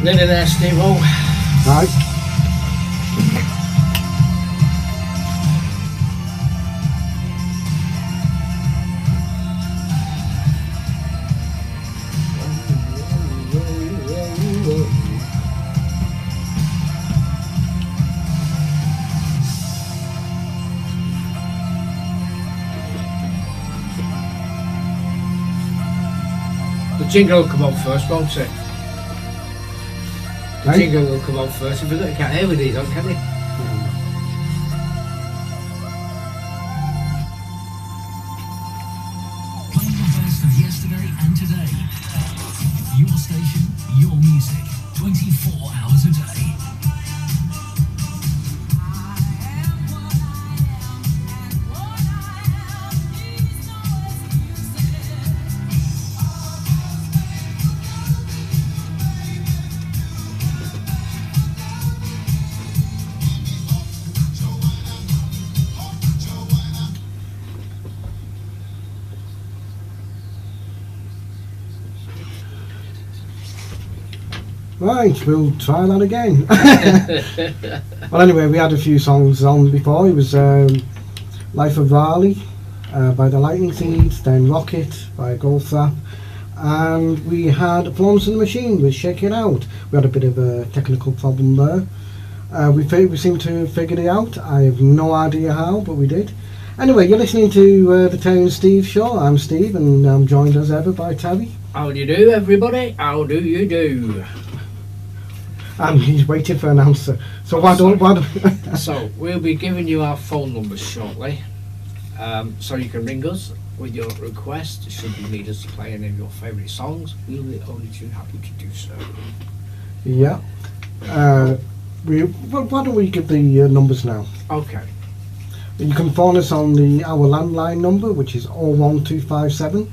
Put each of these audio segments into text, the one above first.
Nearly there, Steve-O. Right. The jingle will come on first, won't it? The Right. jingle will come on first. If you can't hear with these on, can you? Playing the best of yesterday and today. Your station, your music, 24 hours a day. Right, we'll try that again. Well, anyway, we had a few songs on before. It was Life of Raleigh by the Lightning Seeds, then Rocket by Goldfrapp, and we had Florence and the Machine with Shake It Out. We had a bit of a technical problem there. We seem to have figured it out. I have no idea how, but we did. Anyway, you're listening to the Terry and Steve Show. I'm Steve, and I'm joined as ever by Terry. How do you do, everybody? How do you do? And he's waiting for an answer. So why don't So we'll be giving you our phone numbers shortly, so you can ring us with your request. Should you need us to play any of your favourite songs, we'll be only too happy to do so. Yeah. Why don't we give the numbers now? Okay. You can phone us on our landline number, which is 01257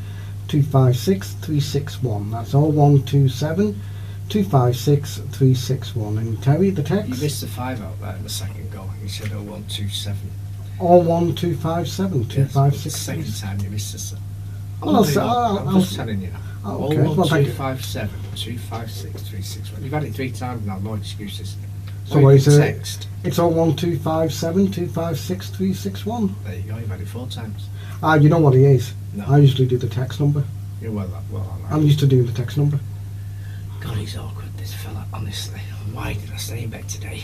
256 361. That's 0127 256 361. And Terry, the You text? missed the 5 out there in the second go. You said 0127. 01257 Yes, it's 256 the second time you missed this. Well, I'm just telling you now. Oh, okay. Well, thank you. 01257 256 361. You've had it 3 times now, no excuses. So Or what you is can it? text. It's 01257 256 361. There you go, you've had it 4 times. You know what it is? No. I usually do the text number. You're well, I'm used to doing the text number. God, he's awkward, this fella, honestly. Why did I stay in bed today?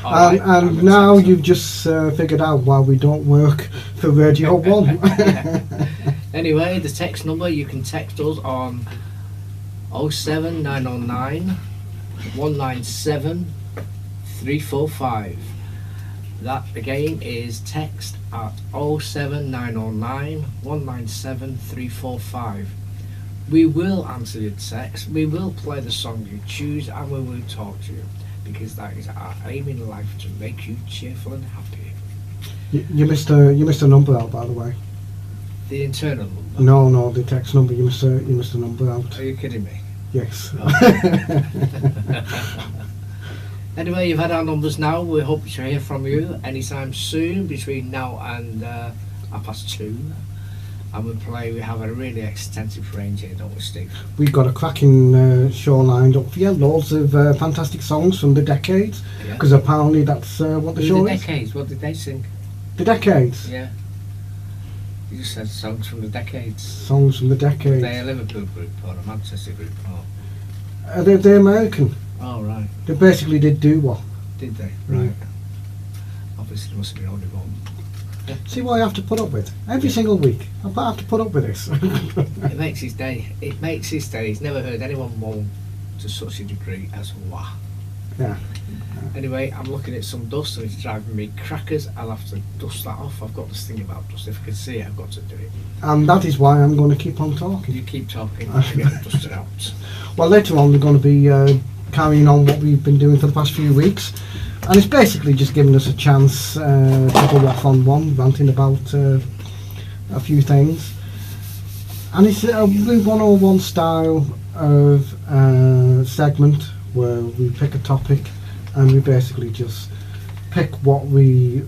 And now you've just figured out why we don't work for Radio 1. Anyway, the text number, you can text us on 07909 197 345. That again is text at 07909 197 345. We will answer your text, we will play the song you choose, and we will talk to you, because that is our aim in life, to make you cheerful and happy. You missed a number out, by the way. The internal number? No, the text number. You missed a number out. Are you kidding me? Yes. Anyway, you've had our numbers now. We hope to hear from you anytime soon, between now and 2:30. And we have a really extensive range here, don't we, Steve? We've got a cracking show lined up for you. Loads of fantastic songs from the decades, Yeah. because apparently that's what the show The is. decades, what did they sing? The decades. Yeah. You just said songs from the decades. Songs from the decades. They're a Liverpool group or a Manchester group or... They're American. Oh, right. They basically did doo-wop. Did they? Right. Right. Obviously, there must have been only one. See what I have to put up with every single week. I have to put up with this. It makes his day. It makes his day. He's never heard anyone moan to such a degree as wah. Yeah. Anyway, I'm looking at some dust and it's driving me crackers. I'll have to dust that off. I've got this thing about dust. If I can see it, I've got to do it. And that is why I'm going to keep on talking. You keep talking, I'll get it dusted out. Well, later on we're going to be carrying on what we've been doing for the past few weeks, and it's basically just giving us a chance to go off on one, ranting about a few things. And it's a Route 101 style of segment where we pick a topic and we basically just pick what really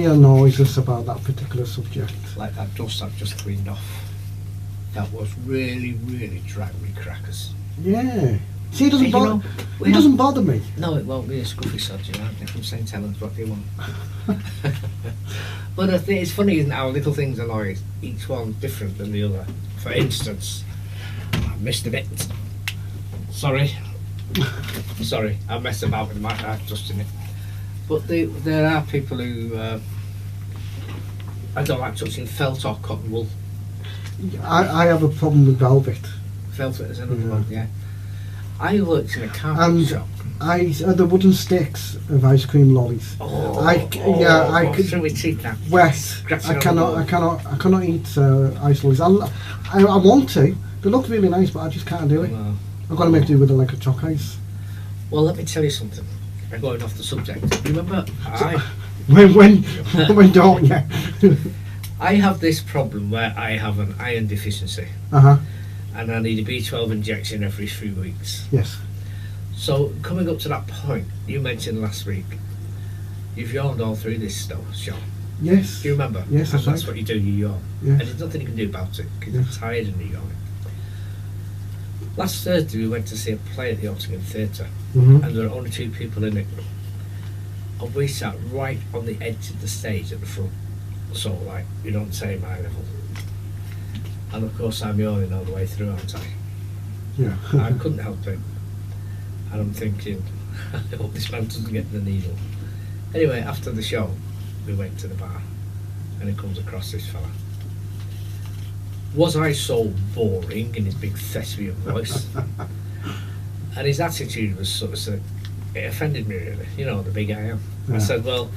annoys us about that particular subject. Like that dust I've just cleaned off. That was really, really driving me crackers. Yeah. See, it doesn't You bother. know, we It have- doesn't bother me. No, it won't be a scruffy sod, you know, from St. Helens, what do you want? But I think it's funny, isn't it, how little things annoy each one different than the other. For instance, I missed a bit. Sorry. Sorry, I messed about with the mic, I'm just in it. But there are people who I don't like touching felt or cotton wool. I have a problem with velvet. Felt is another Yeah. one, yeah. I worked in a carpet And shop. the wooden sticks of ice cream lollies. I through my teeth now. Wet. Scratching I on the cannot. wall. I cannot eat ice lollies. I want to. They look really nice, but I just can't do it. Well, I've got to make do with it like a chalk ice. well, let me tell you something. I'm going off the subject. Remember, When don't you? I have this problem where I have an iron deficiency Uh-huh. and I need a B12 injection every 3 weeks. Yes. So coming up to that point, you mentioned last week, you've yawned all through this show. Yes. Do you remember? Yes, And that's that's right. what you do, you yawn. Yes. And there's nothing you can do about it because Yes. you're tired and you're yawning. Last Thursday we went to see a play at the Ottingen Theatre Mm-hmm. and there were only 2 people in it. And we sat right on the edge of the stage at the front, sort of like, you don't say my level. And of course I'm yawning all the way through, aren't I? Yeah. I couldn't help it. And I'm thinking, I hope this man doesn't get the needle. Anyway, after the show, we went to the bar and he comes across this fella. Was I so boring in his big thespian voice? And his attitude was sort of, it offended me really, you know, the big I am. Yeah. I said, well,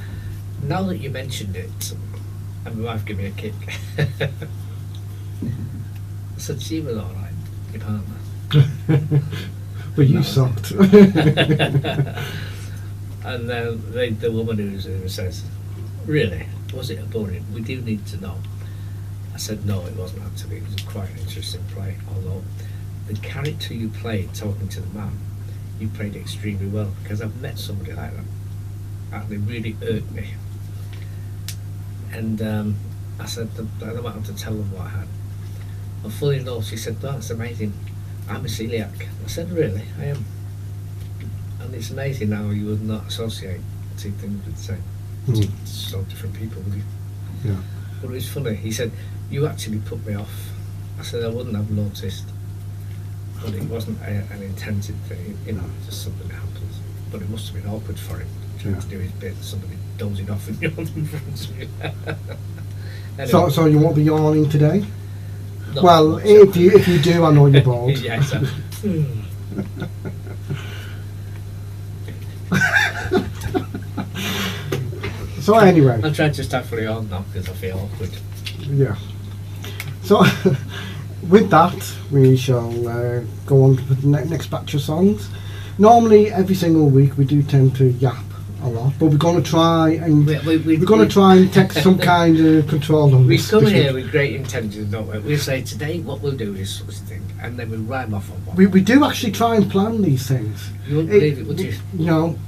now that you mentioned it, and my wife gave me a kick. I said, she was alright, your partner. But you No. sucked. And then the woman who says, really, was it a boring? We do need to know. I said, no, it wasn't actually. It was quite an interesting play, although the character you played, talking to the man, you played extremely well, because I've met somebody like that, and it really irked me. And I said, I don't want to tell them what I had. And fully enough, she said, oh, that's amazing. I'm a celiac. I said, really? I am. And it's amazing how you would not associate 2 things with the same. Mm. So different people, would you? Yeah. But it was funny. He said, you actually put me off. I said, I wouldn't have noticed. But it wasn't an intended thing, you know, just something that happens. But it must have been awkward for him, trying Yeah. to do his bit, somebody dozing off and yawning in front of you. Anyway, So you won't be yawning today? not Well, much, if you do, I know you're bored. yeah, exactly. So anyway, I'm trying to start fully on now because I feel awkward. yeah. So with that, we shall go on to the next batch of songs. Normally, every single week, we do tend to yap a lot, but we're going to try and we're going to try and take some kind of control on We this. come this here week. with great intentions, don't we? We say today what we'll do is such a thing, and then we rhyme off on one. We do actually try and plan these things. You wouldn't believe it, would you? You know,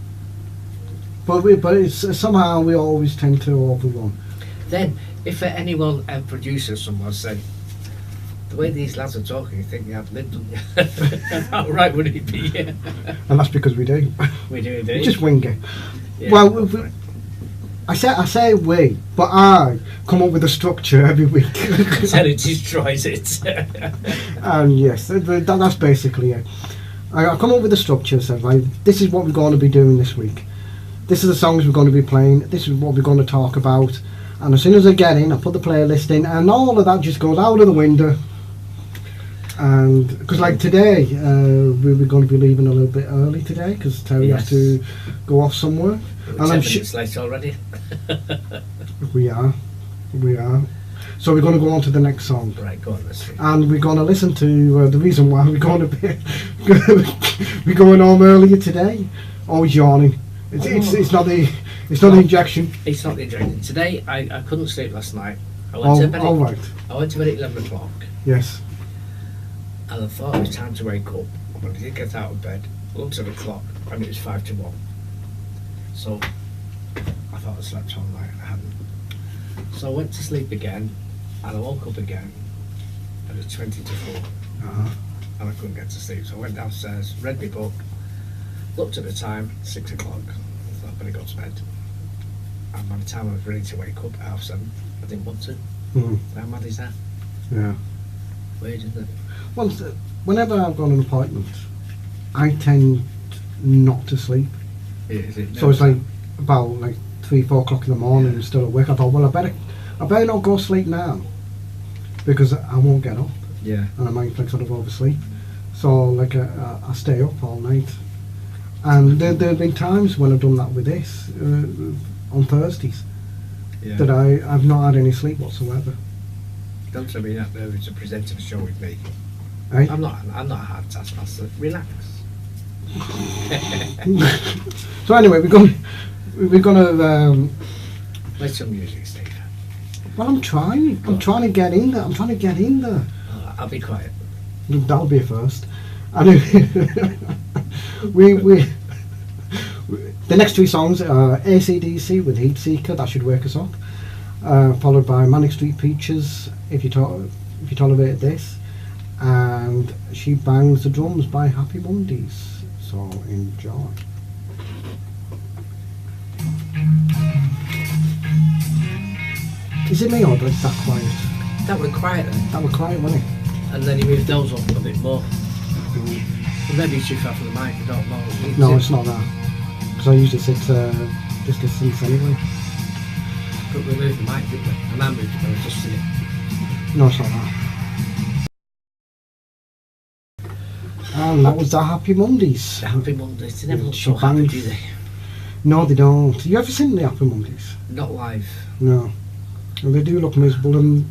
but it's somehow we always tend to overrun. Then, if anyone, a producer, someone said, the way these lads are talking, you think you have lived, don't you? How right would it be? Yeah. And that's because we do. We do We indeed. just wing it. Yeah, well, that's we- right. I say we, but I come up with a structure every week. Said it destroys it. And yes, that's basically it. I come up with a structure, said, right, this is what we're going to be doing this week. This is the songs we're going to be playing. This is what we're going to talk about. And as soon as I get in, I put the playlist in, and all of that just goes out of the window. And because like today, we were going to be leaving a little bit early today because Terry Yes. has to go off somewhere. We're And 10 I'm minutes late already. We are. So we're going to go on to the next song. Right, go on, let's see. And we're going to listen to the reason why we're going to be we're going home earlier today. Always yawning. It's not the injection. It's not the injection. Today, I couldn't sleep last night. I went to bed. All right. I went to bed at 11 o'clock, Yes. and I thought it was time to wake up. But I did get out of bed, looked at the clock, and it was 5 to 1. So I thought I slept all night. I hadn't. So I went to sleep again, and I woke up again, and it was 20 to 4. Uh-huh. and I couldn't get to sleep. So I went downstairs, read my book, looked at the time, 6 o'clock. I thought I better go to bed. And by the time I was ready to wake up at 7:30, I didn't want to. How mad is that? Yeah. Weird, isn't it? Well, whenever I've got an appointment, I tend not to sleep. Yeah, is it? So it's like about like 3-4 o'clock in the morning and still awake. I thought, well, I better not go sleep now because I won't get up Yeah. and I might like sort of oversleep. So like I stay up all night. And there have been times when I've done that with this on Thursdays Yeah. that I've not had any sleep whatsoever. Don't tell me that nervous to present a show with me. Eh? I'm not a hard taskmaster. Relax. So anyway, we're gonna. Play some music, Steve. Well, I'm trying to get in there. I'll be quiet. That'll be a first. Anyway, we the next 3 songs are AC/DC with Heat Seeker. That should wake us up. Followed by Manic Street Preachers, if you tolerate this, and She Bangs the Drums by Happy Mondays. So enjoy. Is it me or is that quiet? That went quiet then. That was quiet, wasn't it? And then he moved those up a bit more. Well, maybe it's too far from the mic, I don't know. No, it's not that. Because I usually sit this distance anyway. But we moved the mic, didn't we? And I moved it, I was just sitting. No, it's not that. And that was the Happy Mondays. The Happy Mondays, they never look She so happy, bangs- do they? No, they don't. Have you ever seen the Happy Mondays? Not live. No. And they do look miserable. And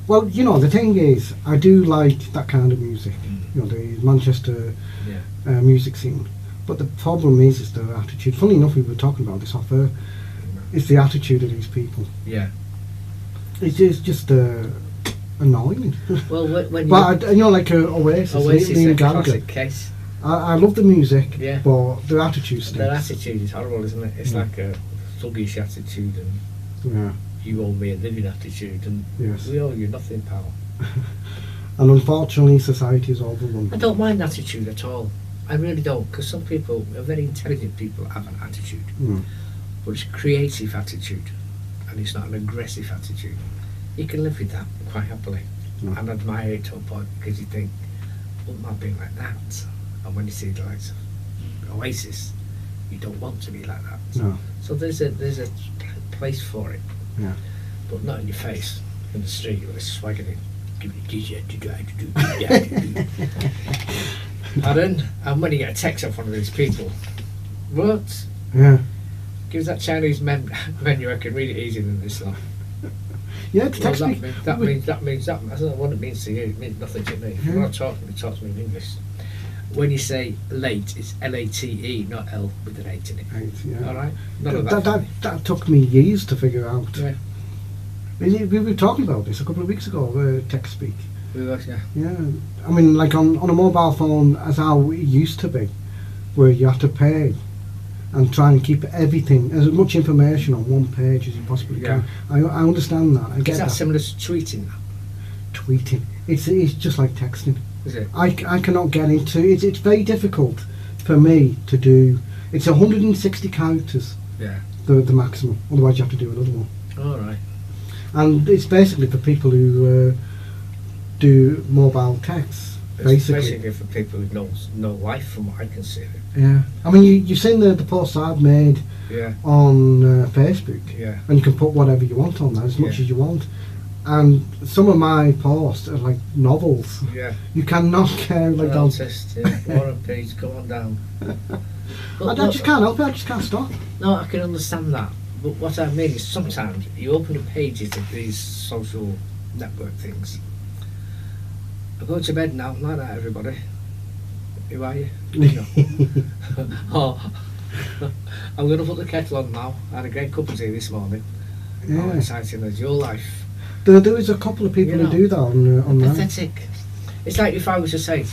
well, you know, the thing is, I do like that kind of music. You know, the Manchester Yeah. music scene. But the problem is their attitude. Funny enough, we were talking about this off air. It's the attitude of these people. Yeah. It's just annoying. Well, when you But you know, like Oasis, Oasis, Liam a Gallagher. classic case. I love the music, Yeah. but their attitude stinks. Their attitude is horrible, isn't it? It's Yeah. like a thuggish attitude and Yeah. you owe me a living attitude and Yes. we owe you nothing, pal. And unfortunately, society is overrun. I don't mind attitude at all. I really don't, because some people, very intelligent people, have an attitude. Mm. But it's a creative attitude, and it's not an aggressive attitude. You can live with that quite happily Yeah. and admire it to a point because you think, wouldn't mind being like that? And when you see the likes of Oasis, you don't want to be like that. No. So there's a place for it, Yeah. but not in your face in the street with a swaggering. Give me a t-shirt to try to do. Pardon? And when you get a text off one of these people, what? Yeah. Give us that Chinese menu, I can read it easier than this lot. Yeah, Well, text me. that means I don't know what it means to you. It means nothing to me. If you Yeah. want to talk to me, talk to me in English. When you say late, it's L-A-T-E, not L with an 8 in it. Right, yeah. All right? None of that. That took me years to figure out. Yeah. We were talking about this a couple of weeks ago, text speak. We were, yeah. Yeah. I mean, like on a mobile phone, as how it used to be, where you have to pay and try and keep everything, as much information on one page as you possibly Yeah. can. I understand that. I get Is that that. similar to tweeting? Tweeting. It's just like texting. Is it? I cannot get into it. It's very difficult for me to do. It's 160 characters, Yeah. the maximum. Otherwise, you have to do another one. All right. And it's basically for people who do mobile texts. It's Basically, for people who know no life, from what I can see. yeah. I mean, you've seen the posts I've made Yeah. on Facebook, Yeah. and you can put whatever you want on there, as much Yeah. as you want. And some of my posts are like novels. Yeah. You cannot care like that. Artist, yeah. War and Peace, come on down. I just can't help it. I just can't stop. No, I can understand that. But what I mean is sometimes you open the pages of these social network things. I go to bed now, like that, everybody. Who are you? No. Oh, I'm going to put the kettle on now. I had a great cup of tea this morning. How Yeah. exciting is your life? There is a couple of people You know, who do that on there. Pathetic. It's like if I was to say,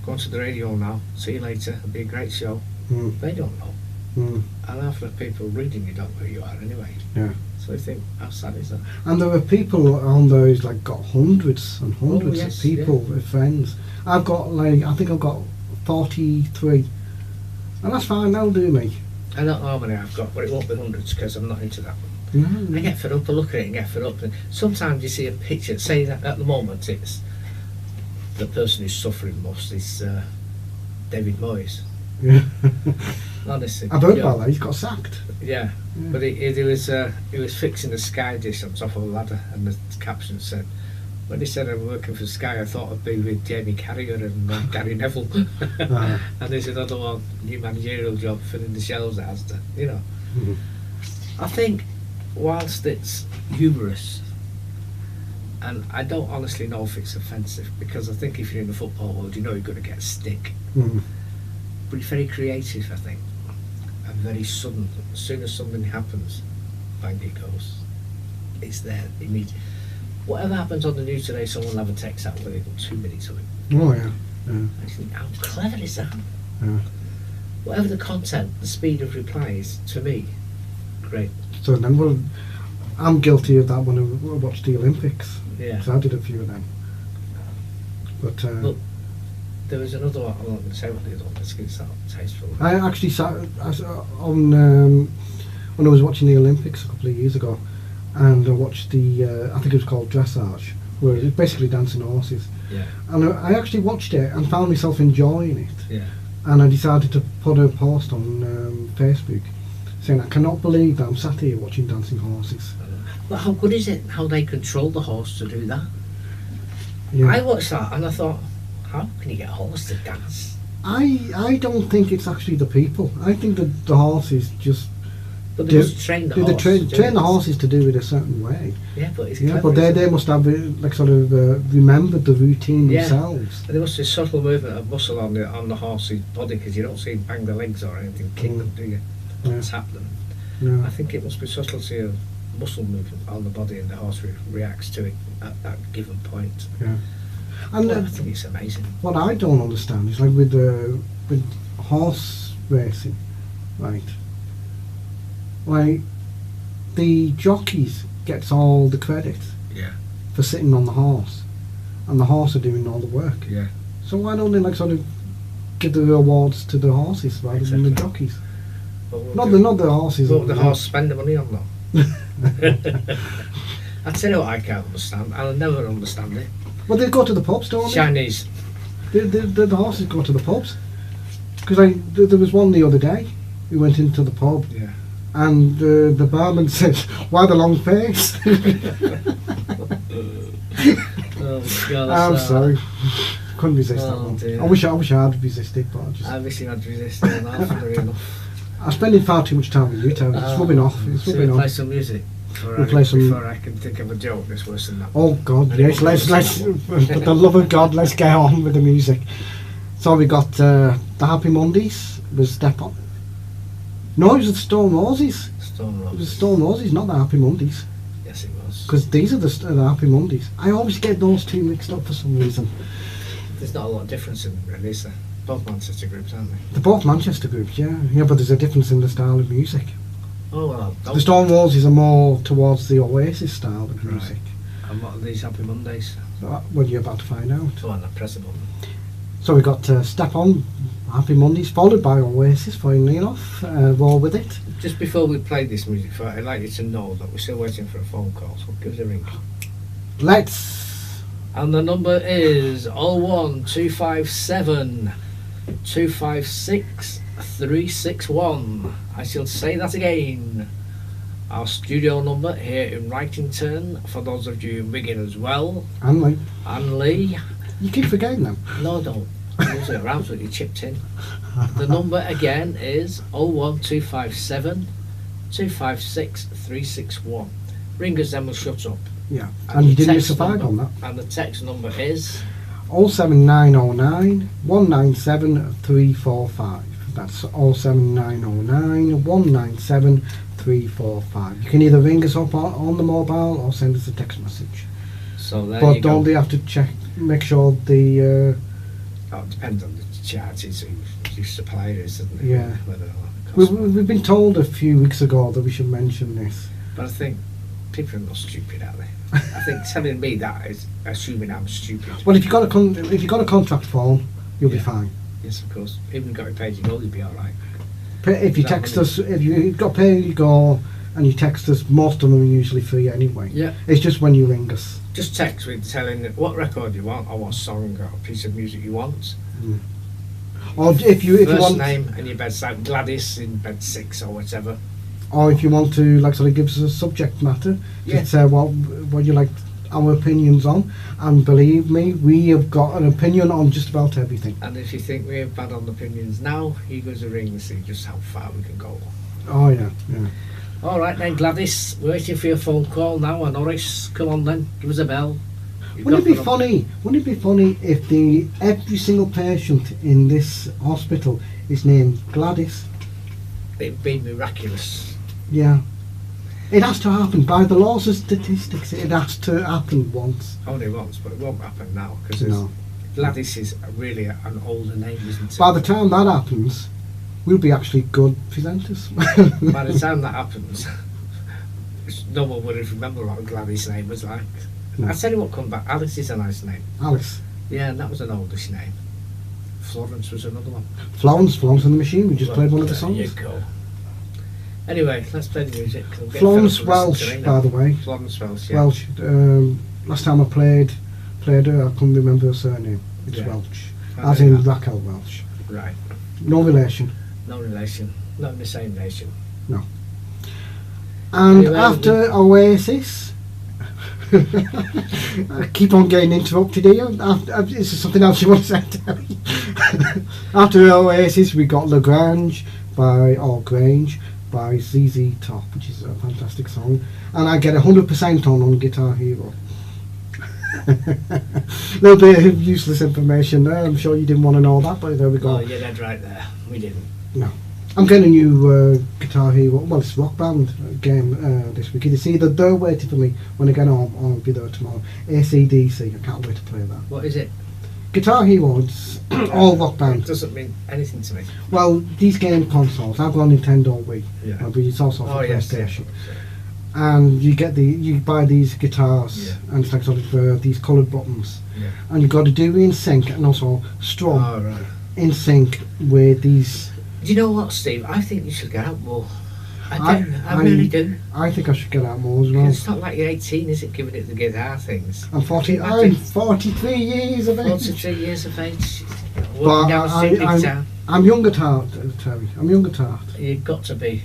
go on to the radio now, see you later, it'll be a great show. Mm, They don't know. mm, And half the people reading you don't know who you are anyway. yeah. So you think, how sad is that? And there are people on those like got hundreds and hundreds yes, of people with friends. I've got like, I think I've got 43, and that's fine. That'll do me. I don't know how many I've got, but it won't be hundreds because I'm not into that. Yeah, I get fed up, I look at it and get fed up. And sometimes you see a picture, say that at the moment it's the person who's suffering most is David Moyes. yeah. Honestly. I've heard you know, about that. He's got sacked. Yeah, Yeah. but he was fixing a Sky dish on top of a ladder, and the caption said, when he said I'm working for Sky, I thought I'd be with Jamie Carragher and Gary Neville. Ah. And there's another one, new managerial job, filling the shelves at Asda, you know. Mhm. I think, whilst it's humorous, and I don't honestly know if it's offensive, because I think if you're in the football world, you know you're going to get a stick. Mhm. But it's very creative, I think, and very sudden. As soon as something happens, bang, it goes. It's there. Whatever happens on the news today, someone will have a text out within 2 minutes of it. Oh yeah. Yeah. I think, how clever is that? Yeah. Whatever the content, the speed of replies, to me, great. So then, well, I'm guilty of that when I watched the Olympics. Yeah. 'Cause I did a few of them. But Look, there was another one, I'm not going to say what the other one is, because it's not tasteful. I actually sat on when I was watching the Olympics a couple of years ago, and I watched the I think it was called dressage, where it's basically dancing horses. Yeah, And I actually watched it and found myself enjoying it. yeah. And I decided to put a post on Facebook saying I cannot believe that I'm sat here watching dancing horses. But how good is it, how they control the horse to do that? Yeah. I watched that and I thought, how can you get a horse to dance? I don't think it's actually the people. I think that the horses just But they Do- must train the they horse. train to do the it. horses to do it a certain way. Yeah, but it's Yeah, clever, but isn't they it? must have like sort of remembered the routine Yeah. themselves. And there must be a subtle movement of muscle on the horse's body, because you don't see him bang the legs or anything, kick them, do you? Yeah. Tap them. Yeah. I think it must be subtlety of muscle movement on the body, and the horse reacts to it at that given point. Yeah. And Well, I think it's amazing. what I don't understand is like with horse racing, right? Like the jockeys gets all the credit Yeah, for sitting on the horse, and the horse are doing all the work. yeah. So why don't they like sort of give the awards to the horses rather than the Exactly. jockeys? But we'll Not do- the horses. What would the horse spend the money on though? I tell you what I can't understand. I'll never understand it. Well, they go to the pubs, don't they? Chinese. The horses go to the pubs. Because there was one the other day. We went into the pub, Yeah. and the barman said, "Why the long face?" Oh God. I'm sorry, couldn't resist that Oh, one. dear. I wish I had resisted, but I wish you had resisted that, funny enough. I'm spending far too much time with you, Terry. It's rubbing off. It's So we rubbing play off. some music. We'll play some- Before I can think of a joke that's worse than that. Oh God, yes. Let's for the love of God, let's get on with the music. So we got the Happy Mondays. It was Step On. No, it was the Stone Roses. Stone It was the Roses. Stone Roses, not the Happy Mondays. Yes, it was. Because these are the Happy Mondays. I always get those two mixed up for some reason. There's not a lot of difference in them, really, is there? Both Manchester groups, aren't they? They're both Manchester groups, yeah. Yeah, but there's a difference in the style of music. Oh, well, The Stone Roses are more towards the Oasis style of music. and what are these Happy Mondays? What you're about to find out. Go on, press the button. So we got Step On, Happy Mondays, followed by Oasis, finally enough. Roll with it. Just before we play this music, I'd like you to know that we're still waiting for a phone call, so give us a ring. Let's. And the number is 01257 256 361. I shall say that again. Our studio number here in Wrightington, for those of you in Wigan as well, And like, and Lee. you keep forgetting them. No, don't. Usually are absolutely chipped in. The number again is 01257 256 361. Ring us, then we'll shut up. Yeah. And you the didn't miss a text five on number- that. And the text number is 07909 197 345. That's 07909 197 345. You can either ring us up on the mobile or send us a text message. so there But you don't go. they have to check, make sure the. Oh, it depends on the charges who supplier is, doesn't it? Yeah. Whether or not it costs more. We've been told a few weeks ago that we should mention this. But I think People are not stupid, are they? I think telling me that is assuming I'm stupid. Well, if you got a contract form, you'll be fine. Yes, of course. Even got a page you you'll be all right. If you text us, if you've got pay as you go and you text us, most of them are usually free anyway. Yeah. It's just when you ring us. Just text me telling what record you want, or what song or piece of music you want. Or if you First want, name and your bed, like Gladys in bed 6 or whatever. or if you want to like sort of give us a subject matter, Yeah. just say what you like our opinions on, and believe me, we have got an opinion on just about everything. And if you think we have bad on opinions now, he goes a ring and see just how far we can go. Oh yeah, yeah. All right then, Gladys, we're waiting for your phone call now. And Norris, come on then, give us a bell. Wouldn't it be funny? Wouldn't it be funny if every single patient in this hospital is named Gladys? It'd be miraculous. Yeah. It has to happen by the laws of statistics. It has to happen once. Only once, but it won't happen now because No. Gladys is really an older name, isn't it? By the time that happens, we'll be actually good presenters. By the time that happens, no one would have remembered what Gladys' name was like. No. I'll tell you what come back. Alice is a nice name. Alice, Yeah, and that was an oldish name. Florence was another one. Florence and the Machine. We just played one of the There you songs. go. Anyway, let's play the music. We'll get Florence Philip to listen Welsh, to me by now. the way. Florence Welsh, yeah. Welsh. Last time I played her, I couldn't remember her surname. It's Yeah. Welsh, I as know in that. Raquel Welsh. Right. No relation. No relation. Not in the same nation. And Anyway, after Oasis, I keep on getting interrupted here. Is there something else you want to say, Terry? After Oasis, we got Grange by ZZ Top, which is a fantastic song. And I get 100% on Guitar Hero. Little bit of useless information there. I'm sure you didn't want to know that, but there we go. Oh, you're dead right there. We didn't. I'm getting a new Guitar Hero, well, it's Rock Band game this week. It's either they're waiting for me when I get home, or I'll be there tomorrow. AC/DC, I can't wait to play that. What is it? Guitar Hero, it's all Rock It Band. doesn't mean anything to me. Well, these game consoles, I've got a Nintendo Wii, Yeah. but it's also for Yes. PlayStation. And you buy these guitars, Yeah. and it's like sort of these coloured buttons. Yeah. And you've got to do in sync and also strum Oh, right. in sync with these. Do you know what, Steve? I think you should get out more. I- I really do. I think I should get out more as well. It's not like you're 18, is it, giving it the guitar things? I'm 43 years of age. 43 years of age. But Walking down the street big town. I'm young at heart, Terry. I'm young at heart. You've got to be.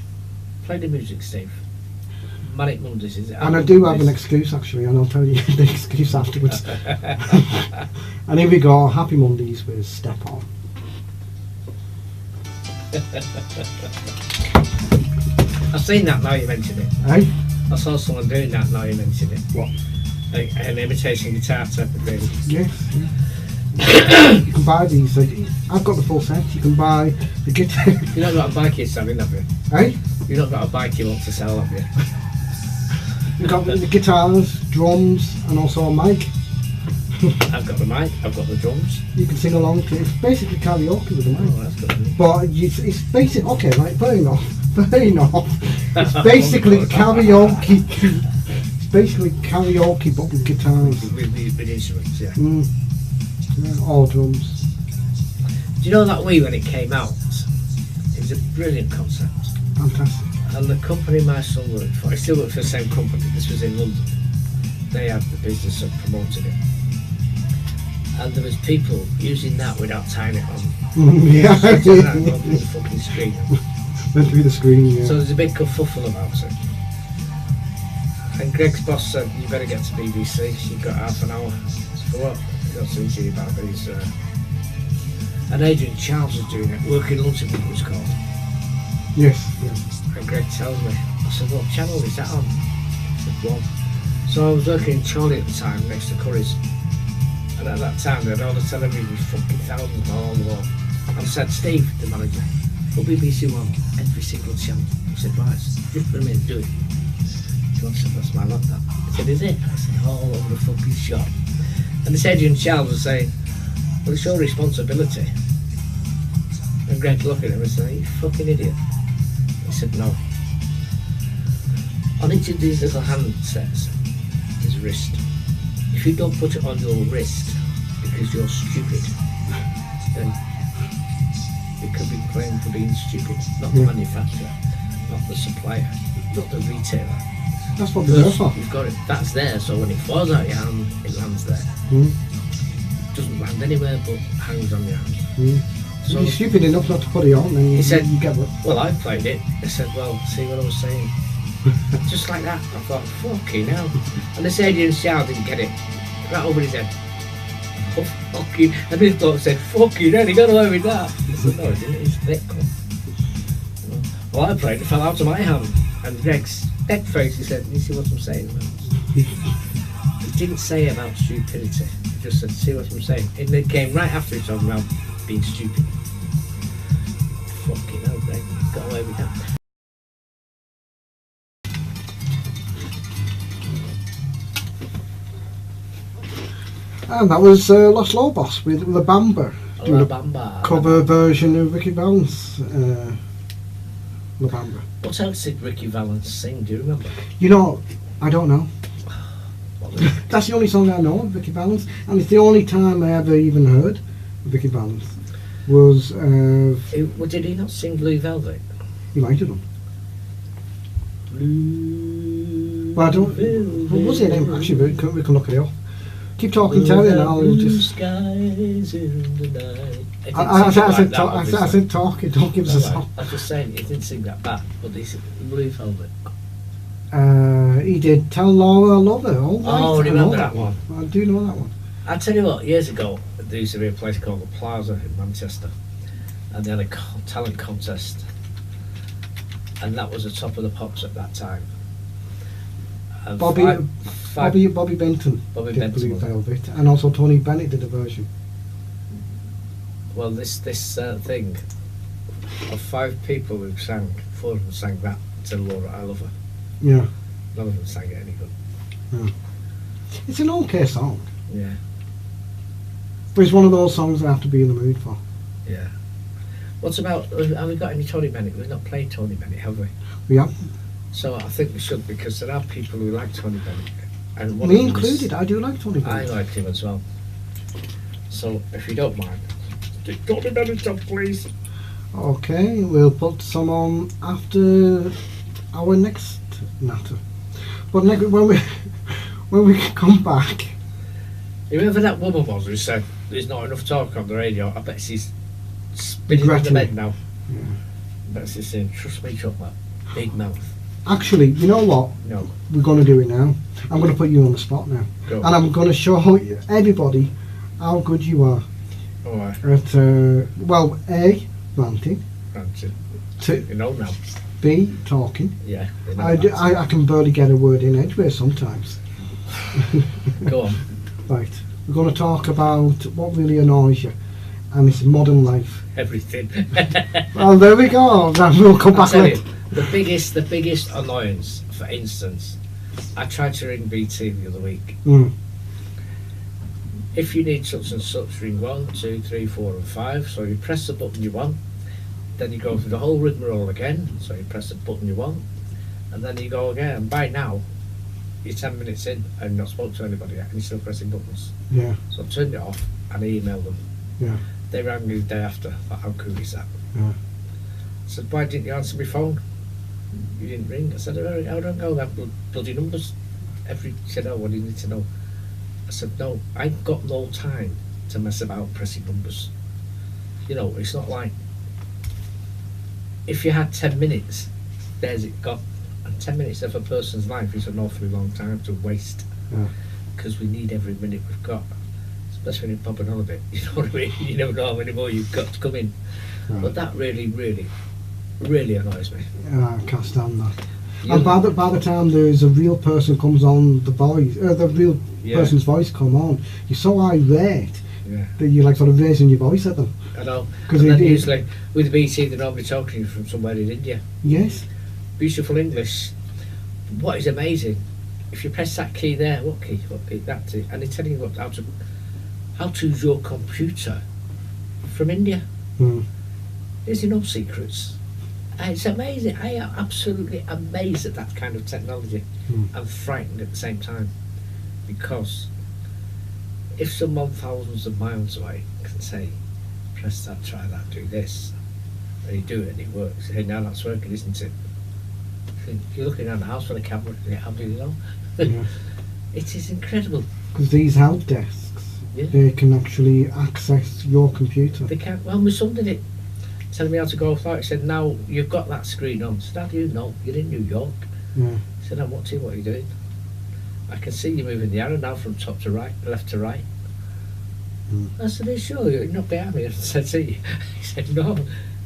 Play the music, Steve. Manic Mondays, is it? And I do have an excuse actually, and I'll tell you the excuse afterwards. And here we go, Happy Mondays with Step On. I've seen that now you mentioned it. Hey? I saw someone doing that now you mentioned it. What? An imitation guitar type of thing. Yes. Yeah. You can buy these. I've got the full set. You can buy the guitar. You've not got a bike you're selling, have you? Hey? You've not got a bike you want to sell, have you? You've got the guitars, drums, and also a mic. I've got the mic, I've got the drums. You can sing along to it. It's basically karaoke with the mic. Oh, that's good. Isn't it? But it's basic. Okay, right. Fair enough. It's basically karaoke. It's basically karaoke, but with guitars. With instruments, yeah. Yeah, all drums. Do you know that Wii when it came out? It was a brilliant concept. Fantastic. And the company my son worked for, I still work for the same company, this was in London. They had the business of promoting it. And there was people using that without tying it on. Yeah. Switching that and going through the fucking screen. Went through the screen, yeah. So there's a big kerfuffle about it. And Greg's boss said, you better get to BBC, you've got half an hour. For what? He got something to you about these. And Adrian Charles was doing it, Working Lunch I think it was called. Yes, yeah. And Greg tells me, I said, what channel is that on? He said, one. So I was working in Chorley at the time, next to Curry's. And at that time, they had all the television with fucking thousands all on the wall. And I said, Steve, the manager, put BBC One, every single channel. He said, right, just for a minute, do it. So I said, that's my laptop. He said, is it? I said, all over the fucking shop. And this Adrian Charles was saying, well, it's your responsibility. And Greg looked at him and said, you fucking idiot. He said, no. On each of these little handsets is wrist. If you don't put it on your wrist because you're stupid, then you could be blamed for being stupid. Not the manufacturer, not the supplier, not the retailer. That's what they're there for. You've got it. That's there, so when it falls out your hand, it lands there. Doesn't land anywhere but hangs on your hand. So if you're stupid enough not to put it on, then he said, you get it. well, I played it. I said, well, see what I was saying. Just like that. I thought, fucking hell. And the Sadian Shao didn't get it. Right over his head. Oh, fuck you. And this bloke said, fuck you, then he got away with that. I said, no, it didn't. It's thick. Well, I played, it fell out of my hand. And Greg's dead face, he said, you see what I'm saying? He didn't say about stupidity. He just said, see what I'm saying? And it came right after he talking about being stupid. Fucking hell, Greg. Got away with that. And that was Los Lobos with La Bamba. La Bamba. Cover version of Ricky Valens. La Bamba. What else did Ricky Valens sing? Do you remember? You know, I don't know. What was it? That's the only song I know of Ricky Valens, and it's the only time I ever even heard of Ricky Valens. Was Did he not sing Blue Velvet? he might have done. Blue Well, I don't. What was it? Actually, we can look it up. Keep talking, Terry, and I'll just. Skies in the night. I said talking. Don't give us a song. I'm just saying, he didn't sing that bad, but he sang Blue Velvet. He did Tell Laura I Love Her. All right, Oh, I remember know that one? I do know that one. I tell you what, years ago, there used to be a place called the Plaza in Manchester, and they had a talent contest, and that was the top of the pops at that time. And Bobby Benton Bobby did Benton Blue was it? Velvet, and also Tony Bennett did a version. Well, this thing of 5 people who sang, 4 of them sang that to Laura I Love Her. Yeah, None of them sang it any good. it's an okay song, Yeah, but it's one of those songs I have to be in the mood for. yeah. What's about, have we got any Tony Bennett? We've not played Tony Bennett, have we? We have, So I think we should, because there are people who like Tony Bennett. And one me of them is- included. I do like Tony I Bennett. liked him as well. So if you don't mind, do Tony Bennett up, please. Okay, we'll put some on after our next natter. But when we come back, Whoever that woman was who said there's not enough talk on the radio, I bet she's spinning on the Regretting bed now. Yeah. I bet she's saying, trust me, chocolate, big mouth. actually, you know what? No, We're going to do it now. I'm going to put you on the spot now, go. and I'm going to show everybody how good you are Alright, at well, A, ranting, fancy. to You know now. B, talking. Yeah, you know I that. can barely get a word in edgeways sometimes. Go on. Right, we're going to talk about what really annoys you, and it's modern life. Everything. Well, there we go. Then we'll come I'll back tell later. you, the biggest annoyance, for instance, I tried to ring BT the other week. Mm. If you need such and such, ring 1, 2, 3, 4 and 5. So you press the button you want, then you go through the whole rigmarole again. So you press the button you want, and then you go again. And by now, you're 10 minutes in and not spoke to anybody yet, and you're still pressing buttons. Yeah, So I turned it off and I emailed them. yeah, They rang me the day after. Thought, how cool is that? yeah. I said, why didn't you answer my phone? You didn't ring. I said, I don't know that bloody numbers. He said, oh, what do you need to know? I said, no, I've got no time to mess about pressing numbers. You know, it's not like, if you had 10 minutes, there's it gone. And 10 minutes of a person's life is an awfully long time to waste. Yeah. Because we need every minute we've got. Especially when you're popping on a bit. You know what I mean? You never know how many more you've got to come in. Right. But that really, really, really annoys me. I can't stand that. You And know- by the time there's a real person comes on, the real Yeah. person's voice come on, you're so irate Yeah, that you're like sort of raising your voice at them. I know. 'Cause And then it- usually, with BT, they're normally talking to you from somewhere in India. Yes. Beautiful English. What is amazing, if you press that key there, what key, that key, and they're telling you how to use your computer from India. Mm. There's no secrets. It's amazing. I am absolutely amazed at that kind of technology and frightened at the same time, because if someone thousands of miles away can say, press that, try that, do this, and you do it and it works, hey, now that's working, isn't it? You're looking around the house with a camera, how do you know? Yeah. It is incredible. Because these help desks, Yeah. they can actually access your computer. They can't. Well, my son did it, telling me how to go off that. He said, now you've got that screen on. I said, how do you know? You're in New York. Yeah. He said, I'm watching what you're doing. I can see you moving the arrow now from top to right, left to right. I said, are you sure you're not behind me? I said, see. He said, no.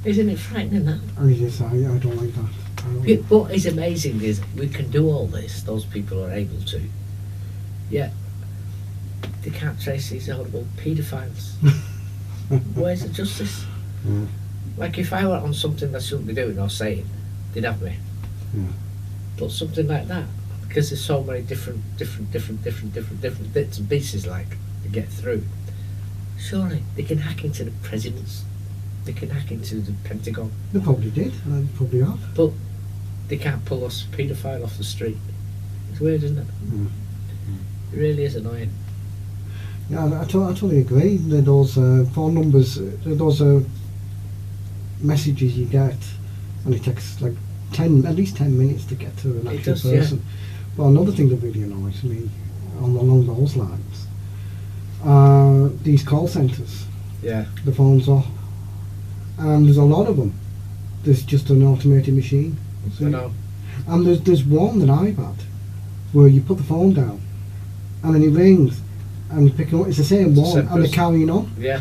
Isn't it frightening that? Yes, I don't like that. I don't like What is amazing is we can do all this, those people are able to, yet they can't trace these horrible paedophiles. Where's the justice? Yeah. Like if I were on something that I shouldn't be doing or saying, they'd have me. Yeah. But something like that, because there's so many different bits and pieces like to get through, surely they can hack into the presidents, they can hack into the Pentagon, They probably did, and they probably have. but they can't pull us a paedophile off the street. It's weird, isn't it? It really is annoying. Yeah, I totally agree. Those phone numbers, those messages you get, and it takes like at least 10 minutes to get to an It actual does, yeah. person. But another thing that really annoys me along those lines are these call centres. Yeah. The phones off, and there's a lot of them. There's just an automated machine. I know. And there's one that I've had where you put the phone down and then it rings and you pick it up, it's the same one, Same and they're person. carrying on. Yeah.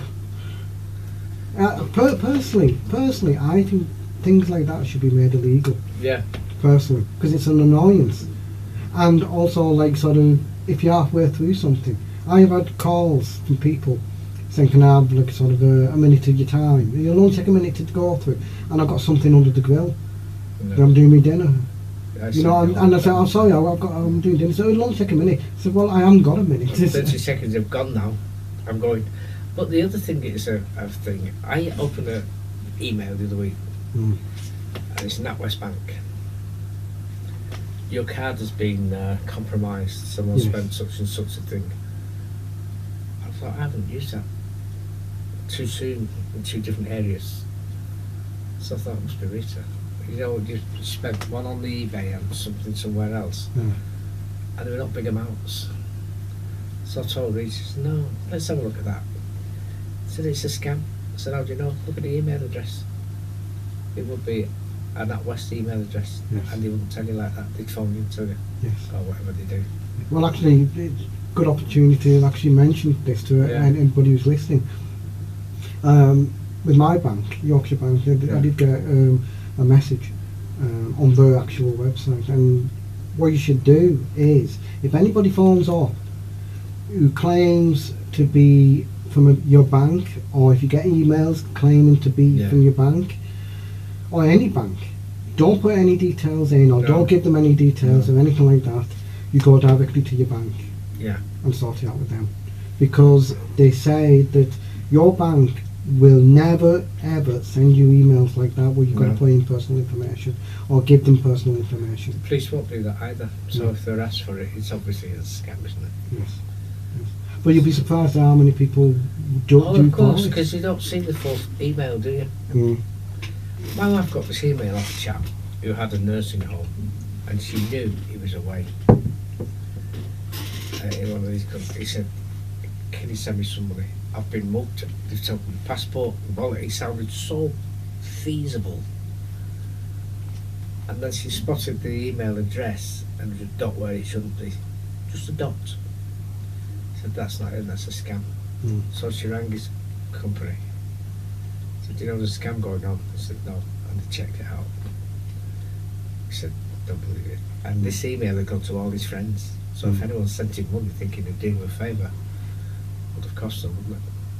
Personally, I think things like that should be made illegal, Yeah. personally, because it's an annoyance. And also, like, sort of, if you're halfway through something, I have had calls from people saying, can I have, like, sort of a minute of your time? It'll only take a minute to go through, and I've got something under the grill, and I'm doing my dinner. You know, and I said, I'm sorry, I'm doing dinner, so it'll only take a minute. I said, well, I haven't got a minute. 30 seconds have gone now. I'm going. But the other thing is a thing. I opened an email the other week, Mm. and it's NatWest Bank. Your card has been compromised. Someone Yes. spent such and such a thing. I thought I haven't used that too soon in two different areas. So I thought it must be Rita. You know, you spent one on the eBay and something somewhere else, Yeah. and they were not big amounts. So I told Rita, she said, no, let's have a look at that. I said, it's a scam. I said, how do you know? Look at the email address. It would be a NatWest email address, Yes. and they wouldn't tell you like that. They'd phone you and tell you, Yes. or whatever they do. Well, actually, it's a good opportunity to actually mention this to Yeah. anybody who's listening. With my bank, Yorkshire Bank, I did get a message on their actual website, and what you should do is, if anybody phones up who claims to be from your bank, or if you get emails claiming to be Yeah. from your bank, or any bank, don't put any details in, or No. don't give them any details or anything like that. You go directly to your bank Yeah. and sort it out with them, because they say that your bank will never ever send you emails like that where you've got No. to put in personal information or give them personal information. The police won't do that either. So No. if they're asked for it, it's obviously a scam, isn't it? Yes. But you'll be surprised at how many people do Oh, do of course, buy it. because you don't see the full email, do you? Mm. My wife got this email off a chap who had a nursing home, and she knew he was away. In one of these countries, he said, "Can you send me some money? I've been mugged. They've taken my passport, my wallet." He sounded so feasible. And then she spotted the email address and the dot where it shouldn't be, just a dot. Said, "That's not him. That's a scam." Mm. So she rang his company. Said, "Do you know there's a scam going on?" I said, "No," and they checked it out. He said, "Don't believe it." And this email had gone to all his friends. So if anyone sent him money thinking they'd do him a favour, it would have cost them, wouldn't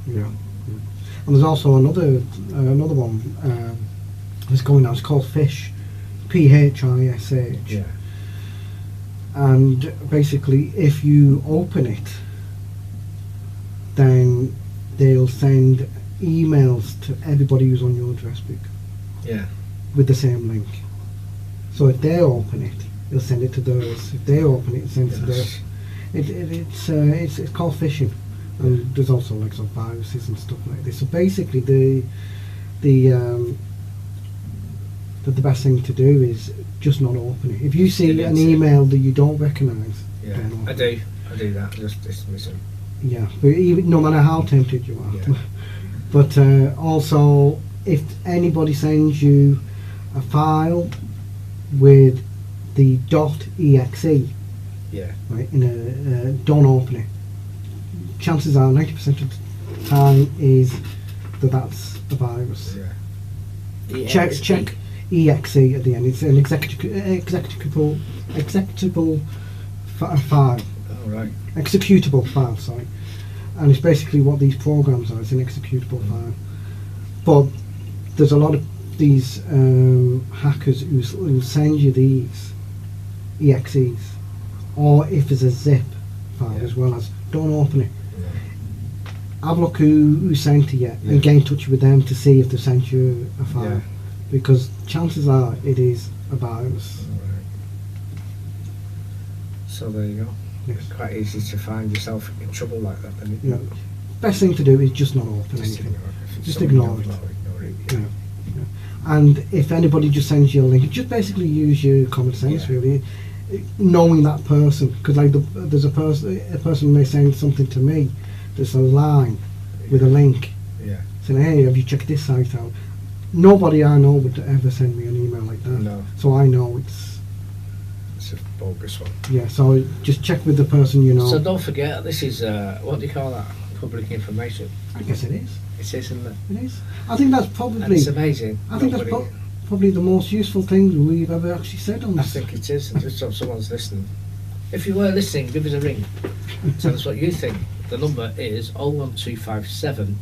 it? Yeah. And there's also another one that's going out. It's called Fish, PHISH. Yeah. And basically, if you open it, then they'll send emails to everybody who's on your address book. Yeah. with the same link. So if they open it, it'll send it to theirs. If they open it, it'll send it to theirs. It's called phishing, and there's also like some viruses and stuff like this. So basically, the best thing to do is just not open it. If you see an email that you don't recognise, Yeah, don't open I do that. Just dismiss them. Yeah, but even no matter how tempted you are. Yeah. But also, if anybody sends you a file with the .exe, Yeah. right, don't open it. Chances are 90% of the time is that's a virus. Yeah. Check exe at the end. It's an executable file. All right. Executable file, sorry. And it's basically what these programs are. It's an executable file. But there's a lot of these hackers who send you these exes, or if it's a zip file Yeah. as well as, don't open it. Yeah. Have a look who sent it Yeah. and get in touch with them to see if they sent you a file. Yeah. Because chances are it is a virus. All right. So there you go. Yes. It's quite easy to find yourself in trouble like that. Then Yeah. Best thing to do is just not open Just anything. ignore it. If Just somebody ignore knows, it. Ignore it. Yeah. And if anybody just sends you a link, just basically use your common sense, Yeah. really, knowing that person. Because like there's a person may send something to me that's a line with a link Yeah. saying, "Hey, have you checked this site out?" Nobody I know would ever send me an email like that. No, So I know it's it's a bogus one. yeah. So just check with the person you know. So don't forget, this is what do you call that? Public information. I guess it is. It is, isn't it? It is. I think that's And probably. it's amazing. I think that's Nobody- probably the most useful thing we've ever actually said on I this. think it is. And just so someone's listening. If you were listening, give us a ring. Tell us what you think. The number is 01257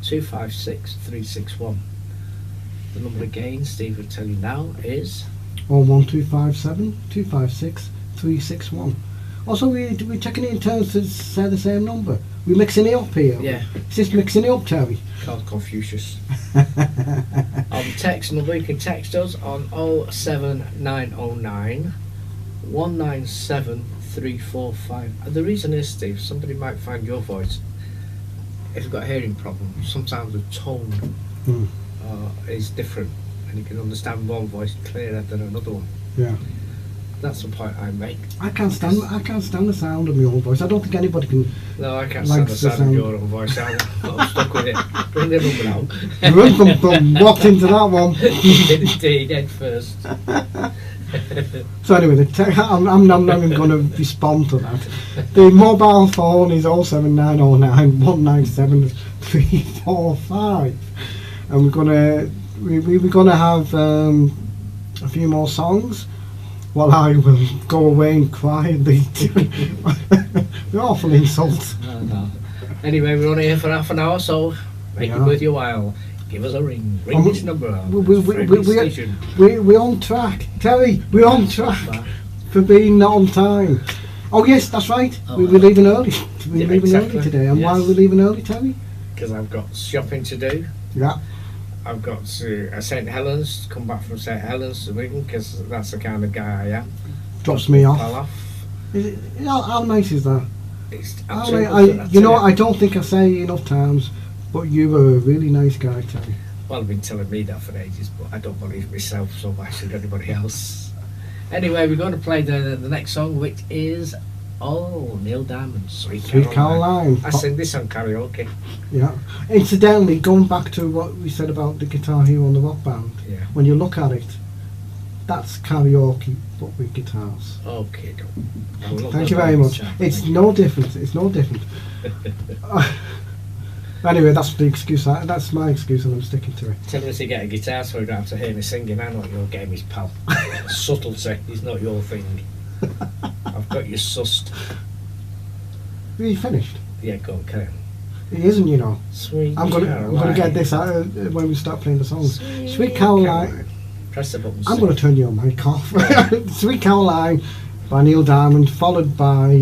256 361. The number again, Steve will tell you now, is 01257 256 361. Also, we're checking it in terms to say the same number. We're mixing it up here. yeah, It's just mixing it up, Terry. called Confucius. On the text number, you can text us on 07909 197 345. And the reason is, Steve, somebody might find your voice, if you've got a hearing problem, sometimes the tone Hmm. is different, and you can understand one voice clearer than another one. Yeah. That's the point I make. I can't stand the sound of my own voice. I don't think anybody can. No, I can't Like stand the the sound of sound. your own voice either. I'm stuck with it. Bring the number out. Walked into that one. Indeed, head first. So anyway, I'm not even going to respond to that. The mobile phone is 07909 197 345, and we're gonna have a few more songs. While I will go away and quietly. We're awful insults. No. Anyway, we're only here for half an hour, so make it Yeah. worth your while. Give us a ring. Ring this number out. we- Friendly we- station. We're on track, Terry. We're on track for being not on time. Oh yes, that's right. Oh, We're leaving early. We're Yeah, leaving exactly. early today. And why are Yes. we leaving early, Terry? Because I've got shopping to do. Yeah. I've got to St Helens, come back from St Helens to Wigan, because that's the kind of guy I am. Drops me off. Pal off. How nice is that? It's I, absolutely good, you know, tell I don't think I say it enough times, but you were a really nice guy, Terry. Well, they've been telling me that for ages, but I don't believe myself so much as anybody else. Anyway, we're going to play the next song, which is Neil Diamond, Sweet Sweet Caroline. I sing this on karaoke. Yeah. Incidentally, going back to what we said about the Guitar Hero and the Rock Band, Yeah. when you look at it, that's karaoke, but with guitars. Okay, Thank you very much. It's no different. It's no different. Anyway, that's the excuse. That's my excuse, and I'm sticking to it. Tell me to get a guitar so you don't have to hear me singing. I know what your game is, pal. Subtlety is not your thing. I've got you sussed. Are you finished? Yeah, go on, carry on. He isn't, you know. Sweet I'm gonna get this out when we start playing the songs. Sweet Caroline. Press the button. I'm going to turn your mic off. Sweet Caroline by Neil Diamond, followed by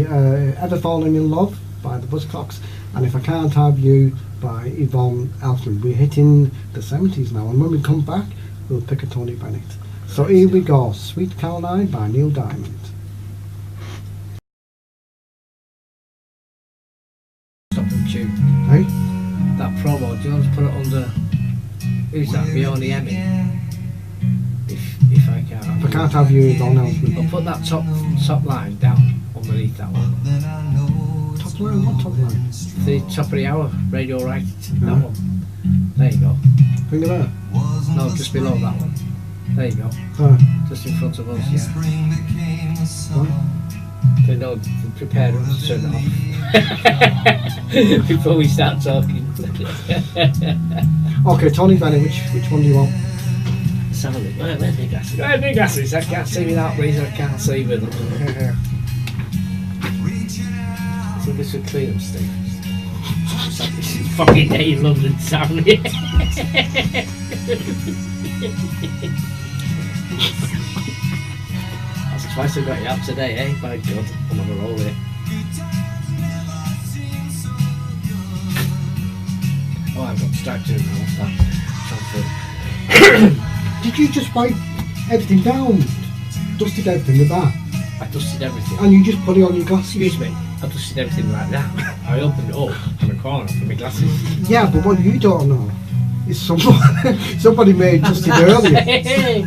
Ever Falling in Love by the Buzzcocks, and If I Can't Have You by Yvonne Elfman. We're hitting the 70s now, and when we come back, we'll pick a Tony Bennett. So here we go, Sweet Caroline by Neil Diamond. Stop and tune. Hey? That promo, do you want to put it under... Who's that? Beyond the Emmy? If I can't. If I can't have you, Don Elfman. I'll put that top line down underneath that one. Top line? What top line? The top of the hour, Radio Right. Yeah. That one. There you go. Think of that. No, just below that one. There you go. Just in front of us, yeah. What? They know, prepare them to turn it off. Before we start talking. Okay, Tony Bennett, which one do you want? Let's have a look. Where's my glasses? Where's my glasses? I can't see without these, I can't see with them. I think this would clean them, Steve. It's like this is fucking day in London town. That's twice I've got you up today, eh? By God, I'm on a roll here. Oh, I've got distracted now. What's that? Transfer. Did you just wipe everything down? Dusted everything with that? I dusted everything. And you just put it on your glasses? Excuse me, I dusted everything like that. I opened it up on the corner for my glasses. Yeah, but what you don't know is somebody made dusted earlier.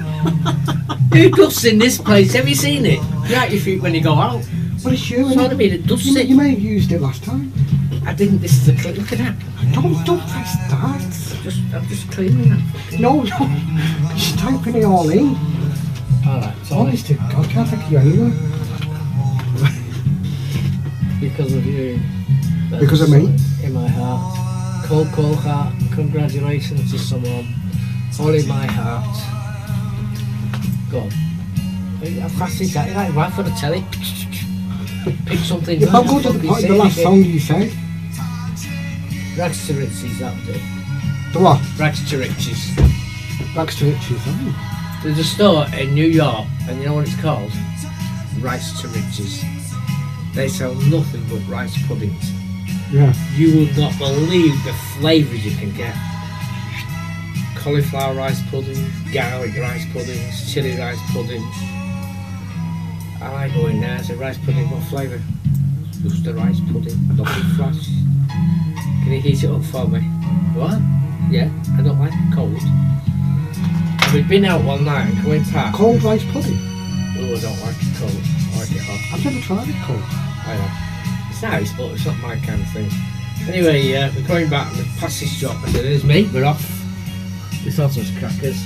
Who dusts in this place? Have you seen it? You out your feet when you go out. But it's you, It's innit? what I mean, it dusts You it. may have used it last time. I didn't, this is a clean, look at that. Don't press that. I'm just cleaning that. No, just typing it all in. Alright, so Honest to God, I can't think of you anywhere. because of you. Because of me? In my heart. Cold heart. Congratulations to someone. All in my heart. Go on. How fast is that? You're like right for the telly. Pick something. Yeah, but go to the point of the last song you said. Rags to Riches, that was it. The what? Rags to Riches. Rags to Riches, oh. There's a store in New York, and you know what it's called? Rice to Riches. They sell nothing but rice puddings. Yeah. You will not believe the flavours you can get. Cauliflower rice puddings, garlic rice puddings, chilli rice puddings. I go in there, I say rice pudding, what flavour? Just a rice pudding, nothing flash. Can you heat it up for me? What? Yeah, I don't like it cold. And we've been out one night in Queen Park. Cold rice pudding? Oh, I don't like it cold. I like it hot. I've never tried it cold. I know. It's nice, but it's not my kind of thing. Anyway, we're going back and we passed this shop. I said, there's me, we're off. We thought it was crackers.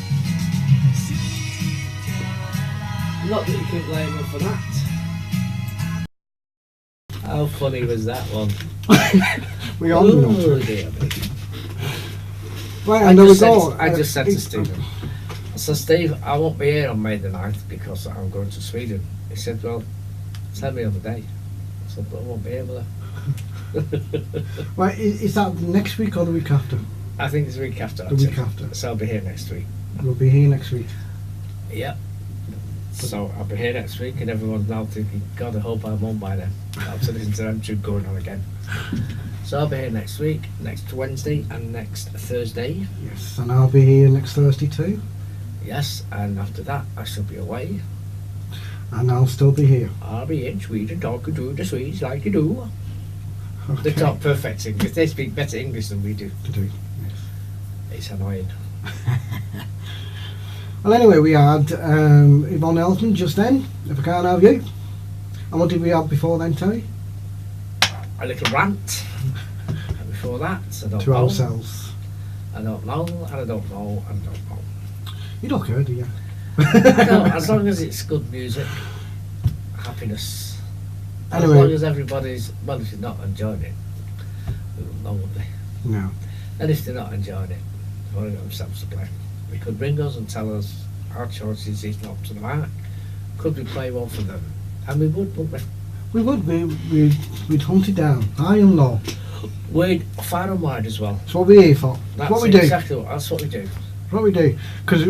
Not that you can blame them for that. How funny was that one? We all know. Oh dear me. Right, I and there we just, said, go. I just said to Stephen, I said, Steve, I won't be here on May the 9th because I'm going to Sweden. He said, well, tell me the other day. I said, but I won't be able to. Right, is that next week or the week after? I think it's the week after. The week after. So I'll be here next week. We'll be here next week. Yep. So I'll be here next week and everyone's now thinking, God, I hope I'm on by then. After this intervention going on again. So I'll be here next week, next Wednesday and next Thursday. Yes, and I'll be here next Thursday too. Yes, and after that I shall be away. And I'll still be here. I'll be in Sweden talking to the Swedes like you do. Okay. They talk perfect English. They speak better English than we do. To do. Yes. It's annoying. Well, anyway, we had Yvonne Elton just then, If I Can't Have You. And what did we have before then, Terry? A little rant. And before that, I don't To know. ourselves. I don't know, and I don't know, and I don't know. You don't care, do you? I don't, as long as it's good music, happiness. As Anyway. long as everybody's, well, if they're not enjoying it, they don't know, would they? No. And if they're not enjoying it, they've only got themselves to blame. They could ring us and tell us our choices is not up to the mark. Could we play one for them? And we would, wouldn't we? We would, we'd hunt it down, high and low. We'd far and wide as well. That's what we're here for. That's what we do. Exactly that's what we do. That's what we do. Because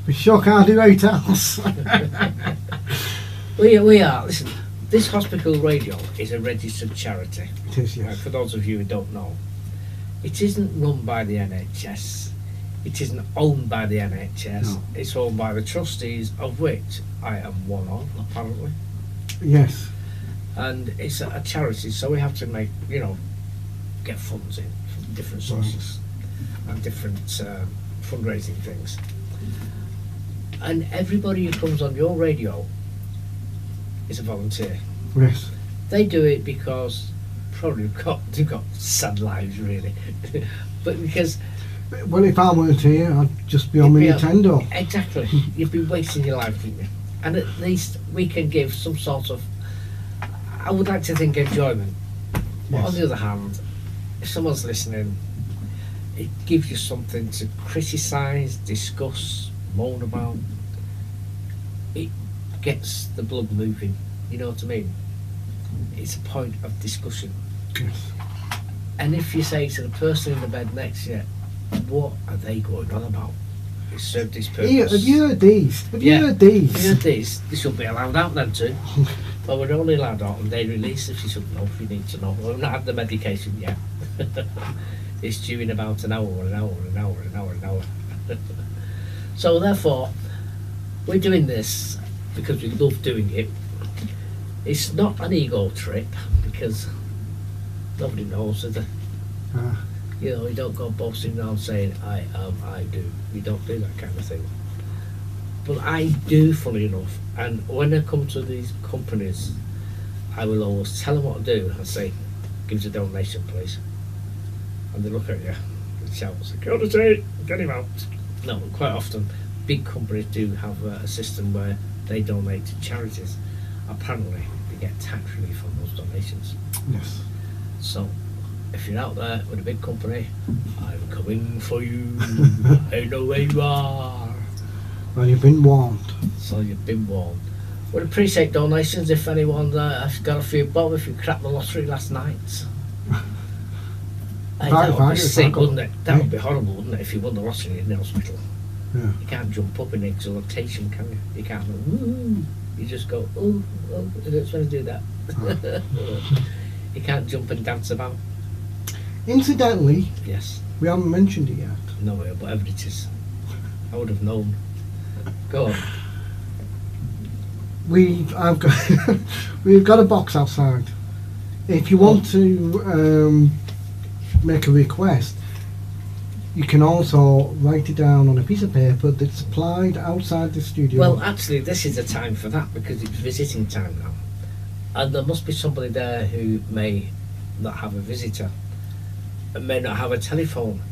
we sure can't do anything else. We are, listen, this hospital radio is a registered charity. It is, Right, yes. for those of you who don't know. It isn't run by the NHS. It isn't owned by the NHS. No. It's owned by the trustees, of which I am one of, apparently. Yes. And it's a charity, so we have to make, get funds in from different sources and different fundraising things. And everybody who comes on your radio is a volunteer. Yes. They do it because probably they've got sad lives, really. But because Well, if I weren't here, I'd just be on my You'd be on- Nintendo. exactly, you'd be wasting your life, wouldn't you? And at least we can give some sort of, I would like to think, enjoyment. But on Yes. the other hand, if someone's listening, it gives you something to criticise, discuss, moan about. It gets the blood moving, you know what I mean? It's a point of discussion. Yes. And if you say to the person in the bed next to you, what are they going on about? It served its purpose. Have you heard these? Have Yeah. you heard these? If you heard this, they should be allowed out then too. But we're only allowed out on day release if you should know, if you need to know. We've not had the medication yet. It's due in about an hour. So therefore, we're doing this because we love doing it. It's not an ego trip because nobody knows, is it? Ah. You don't go boasting around saying, I am, I do. We don't do that kind of thing. But I do, funny enough. And when I come to these companies, I will always tell them what to do and say, give us a donation, please. And they look at you and shout, security, get him out. No, quite often, big companies do have a system where they donate to charities. Apparently, they get tax relief on those donations. Yes. So, if you're out there with a big company, I'm coming for you. I know where you are. Well, you've been warned. So you've been warned. Would appreciate donations if anyone has got a few bob if you cracked the lottery last night. Hey, that would be sick, wouldn't it? That would be horrible, wouldn't it, if you won the lottery in the hospital? Yeah. You can't jump up in exultation, can you? You can't go, woo. You just go, oh, I don't want to do that. You can't jump and dance about. Incidentally, Yes. we haven't mentioned it yet. No way, whatever it is. I would have known. Go on. We've got a box outside. If you want to make a request, you can also write it down on a piece of paper that's supplied outside the studio. Well, actually, this is the time for that because it's visiting time now. And there must be somebody there who may not have a visitor, and may not have a telephone,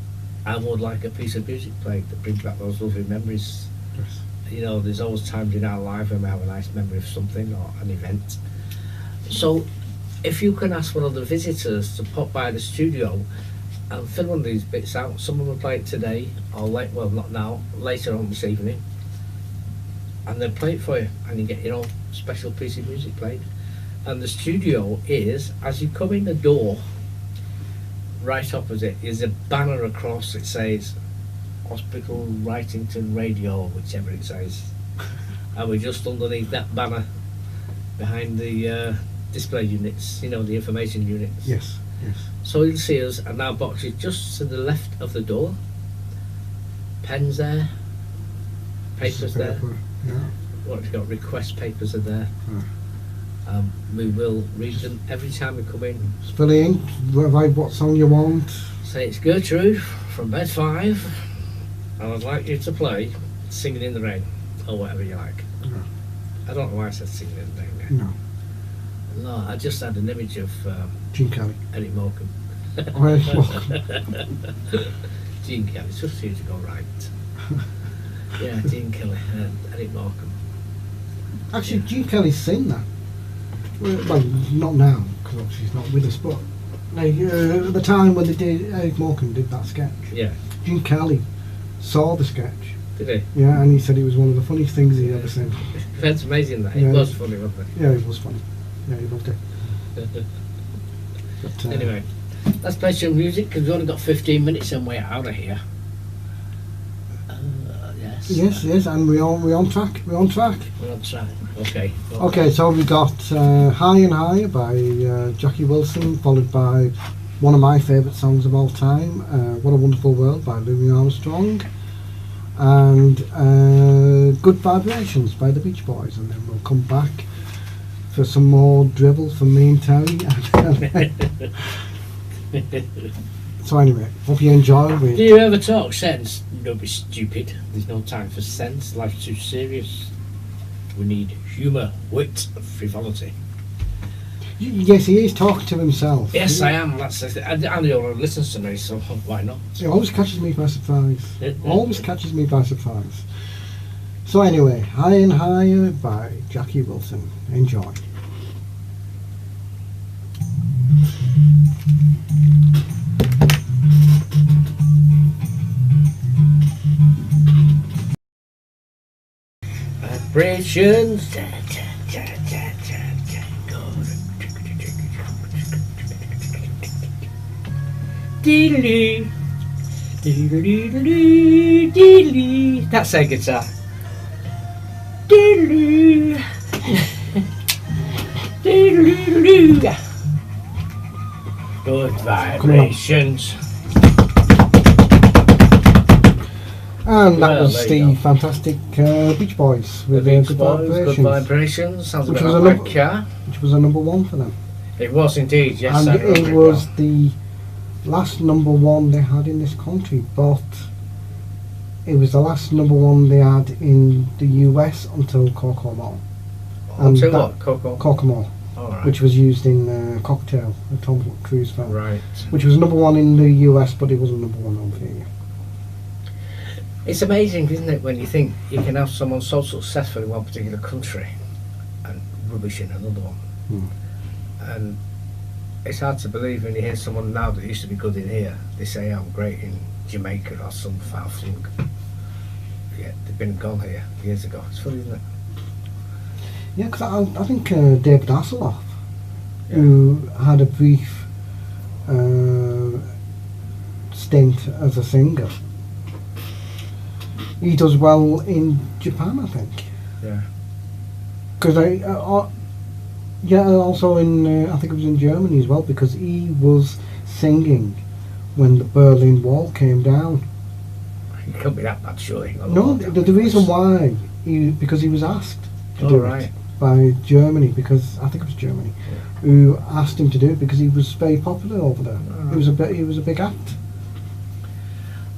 and would like a piece of music played that brings back those lovely memories. Yes. You know, there's always times in our life when we have a nice memory of something or an event. So, if you can ask one of the visitors to pop by the studio and fill one of these bits out, someone will play it today, or late, well, not now, later on this evening, and they'll play it for you, and you get your own special piece of music played. And the studio is, as you come in the door, right opposite is a banner across that says Hospital Wrightington Radio, whichever it says. And we're just underneath that banner, behind the display units, you know, the information units. Yes. Yes. So you'll see us, and our box is just to the left of the door. Pens there, papers there. Paper, yeah. What we've got, request papers are there. Hmm. We will read them every time we come in. Fill in, write what song you want. Say it's Gertrude from Bed 5, and I'd like you to play Singing in the Rain, or whatever you like. Yeah. I don't know why I said Singing in the Rain. No. No, I just had an image of Gene Kelly. Eric Morecambe. Right, welcome. Gene Kelly, it's just for you to go right. Yeah, Gene Kelly and Eric Morecambe. Actually, Gene Kelly's seen that. Well, not now, because obviously he's not with us, but like, at the time when they did, Eric Morecambe did that sketch, Yeah, Gene Kelly saw the sketch, did he? yeah, and he said it was one of the funniest things he'd ever seen. That's amazing that. It Yeah. was funny, wasn't Yeah, it was funny. Yeah, he loved it. it? But, Anyway, let's play some music because we've only got 15 minutes and we're out of here. Yes. Yes, and we're on track. We're on track. We're on track. Okay. Okay, so we got High and High by Jackie Wilson, followed by one of my favourite songs of all time, What a Wonderful World by Louis Armstrong. and Good Vibrations by the Beach Boys, and then we'll come back for some more dribble from me and Terry. So anyway, hope you enjoy. Do you ever talk sense? Don't be stupid. There's no time for sense. Life's too serious. We need humour, wit, and frivolity. Yes, he is talking to himself. Yes, I am. That's and he already listens to me, so why not? It always catches me by surprise. Always catches me by surprise. So anyway, Higher and Higher by Jackie Wilson. Enjoy. Vibrations. Dee-dee-dee. Dee-dee-dee-dee-dee. Dee-dee-dee. That's a guitar. Dee-dee-dee. Dee-dee-dee-dee. Good vibrations. And that Well, was there you the go. fantastic Beach Boys The with Beach Good Boys, Vibrations, Good Vibrations. Sounds a Which bit was like a my car. which was a number one for them. It was indeed, yes. I And remember it was the last number one they had in this country, but it was the last number one they had in the US until Kokomo. I'll and tell you that- what, Coco. Kokomo, Alright. which was used in Cocktail, a Tom Cruise film, Right. which was number one in the US, but it wasn't number one over here. It's amazing, isn't it, when you think you can have someone so successful in one particular country and rubbish in another one. And it's hard to believe when you hear someone now that used to be good in here, they say I'm great in Jamaica or some far flung. Yeah, they've been gone here years ago. It's funny, isn't it? Yeah, because I think David Hasselhoff, who had a brief stint as a singer, he does well in Japan, I think. Yeah. Because also in I think it was in Germany as well, because he was singing when the Berlin Wall came down. It couldn't be that bad, surely. No, the reason why because he was asked to do right. it by Germany, because I think it was Germany, who asked him to do it because he was very popular over there. Alright. He was a big act.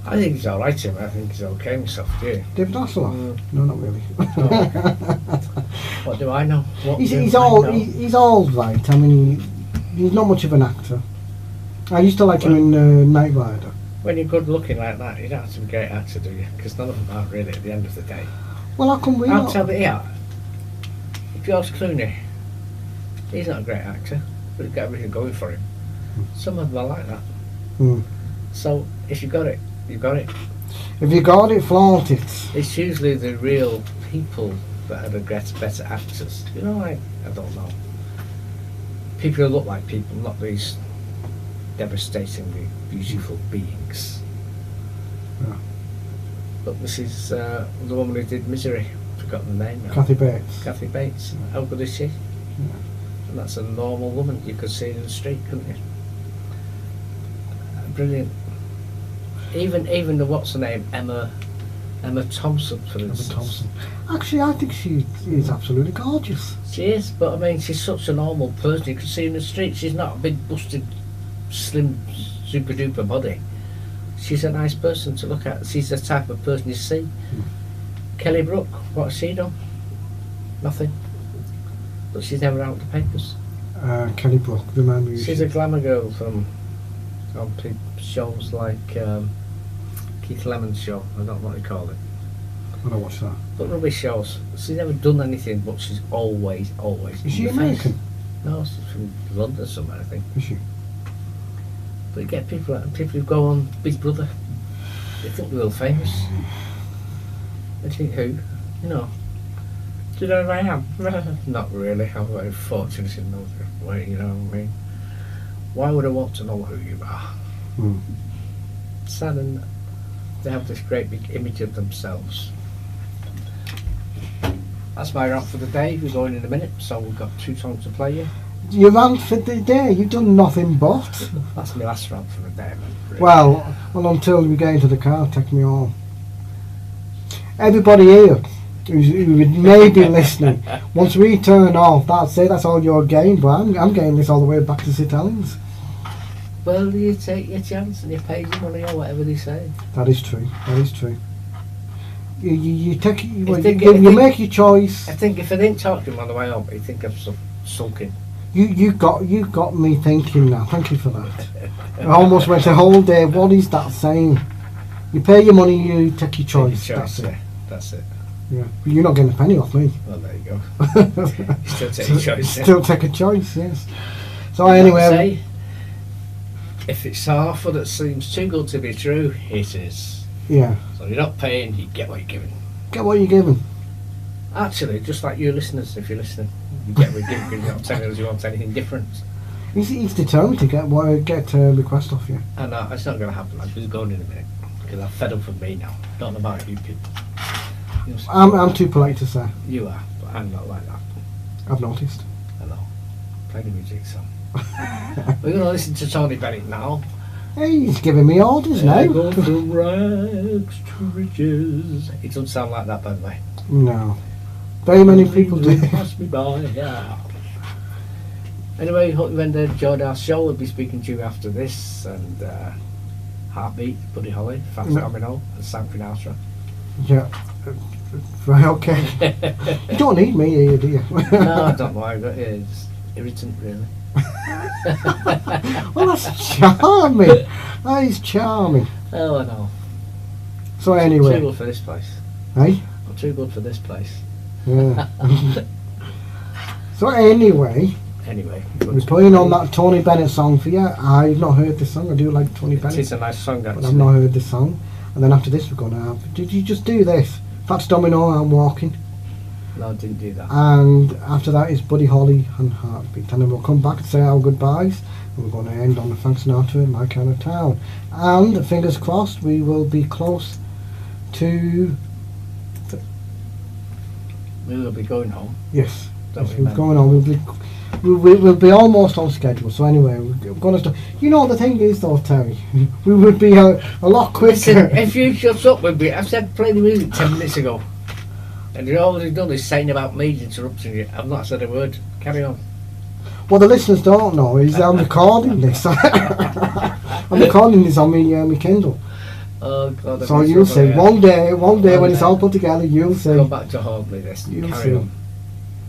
I think he's alright, Tim. I think he's okay himself, do you? David Hasselhoff? Mm. No, not really. What do I know? What he's do I all know? he's all right. I mean, he's not much of an actor. I used to like him in Knight Rider. When you're good looking like that, you don't have to be a great actor, do you? Because none of them are really at the end of the day. Well, how come we I'll not? tell you, yeah. George Clooney, he's not a great actor, but he's got everything going for him. Some of them are like that. Mm. So if you got it, you got it. If you got it, flaunt it. It's usually the real people that are the better actors. You know, like, I don't know. People who look like people, not these devastatingly beautiful beings. Yeah. But this is the woman who did Misery. Forgotten the name now. Kathy Bates. Kathy Bates. How good is she? And that's a normal woman. You could see in the street, couldn't you? Brilliant. Even the what's her name, Emma Thompson, for instance. Thompson. Actually, I think she is absolutely gorgeous. She is, but I mean, she's such a normal person. You could see in the street. She's not a big, busted, slim, super duper body. She's a nice person to look at. She's the type of person you see. Kelly Brook, what has she done? Nothing. But she's never out of the papers. Kelly Brook, remind me. She's a glamour girl from on shows like Keith Lemon's show. I don't know what they call it. I don't watch that. But rubbish shows. She's never done anything, but she's always Is she in the face. American? No, she's from London somewhere, I think. Is she? But you get people who go on Big Brother. They think they're real famous. They think who? You know. Do you know who I am? Not really. I'm very fortunate in know way, you know what I mean? Why would I want to know who you are? Mm. Sad, and they have this great big image of themselves. That's my rant for the day. We're going in a minute, so we've got 2 songs to play you. You ran for the day. You've done nothing but. That's my last rant for the day, man. Really. Well, until we get into the car, take me home. everybody here who may be listening, once we turn off, that's it, that's all you're getting. But I'm getting this all the way back to St Helens. Well, you take your chance and you pay your money or whatever they say. That is true. That is true. You take think- you make your choice. I think if I didn't talk to him on the way home, he'd think I'm sulking. You got me thinking now. Thank you for that. I almost went a whole day. What is that saying? You pay your money, you take your choice. That's it. yeah. That's it. Yeah. But you're not getting a penny off me. Well, there you go. Still take your choice. yeah. Still take a choice. Yes. So Like I anyway, say, if it's an offer that seems too good to be true, it is. yeah. So you're not paying, you get what you're giving. Get what you're given. Actually, just like you listeners, if you're listening, you get what you're giving. You're not telling us you want anything different. He's determined to get a request off you. And it's not going to happen. I'm just going in a minute because I'm fed up with me now. Don't know about you people. I'm too polite to say. You are, but I'm not like that. I've noticed. I know. Play the music song. We're going to listen to Tony Bennett now. Hey, he's giving me orders now. I go from rags to riches. It doesn't sound like that, by the way. No. Very many people do. Pass me by, yeah. Anyway, hope you enjoyed our show. We'll be speaking to you after this. And Heartbeat, Buddy Holly, Fats No. Domino, and Sam Sinatra. Yeah. Right, okay. You don't need me here, do you? No, I don't know. It's irritant, really. Well, that's charming. That is charming. Oh, I know. So Too anyway, good for this place. hey? I'm too good for this place. Yeah. So anyway, Anyway, we're playing on that Tony Bennett song for you. I've not heard this song. I do like Tony It Bennett, is a nice song, but actually. I've not heard this song. And then after this, we're going to have. Did you just do this? Fats Domino, I'm Walking. No, I didn't do that. And after that is Buddy Holly and Heartbeat. And then we'll come back and say our goodbyes. And we're going to end on the Frank Sinatra, My Kind of Town. And fingers crossed, we will be close to. We will be going home. Yes, Don't yes, we, we're man? going on. We'll be almost on schedule. So anyway, we're going to start. You know, the thing is though, Terry, we would be a lot Listen, quicker. if you shut up with me, I said play the music 10 minutes ago. And you're all you've done is saying about me interrupting you. I've not said a word. Carry on. What the listeners don't know is I'm recording this. I'm recording this on my Kindle. Oh, God. So you'll see. One day when it's all put together, you'll see. Go back to Hornby this. You'll Carry see. on.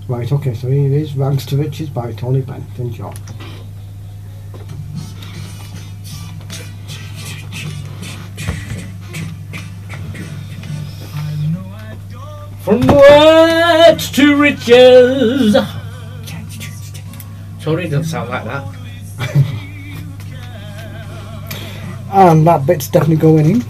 Right, okay, so here is Rags to Riches by Tony Bennett. Enjoy. From rags to riches. Sorry, it doesn't sound like that. And that bit's definitely going in.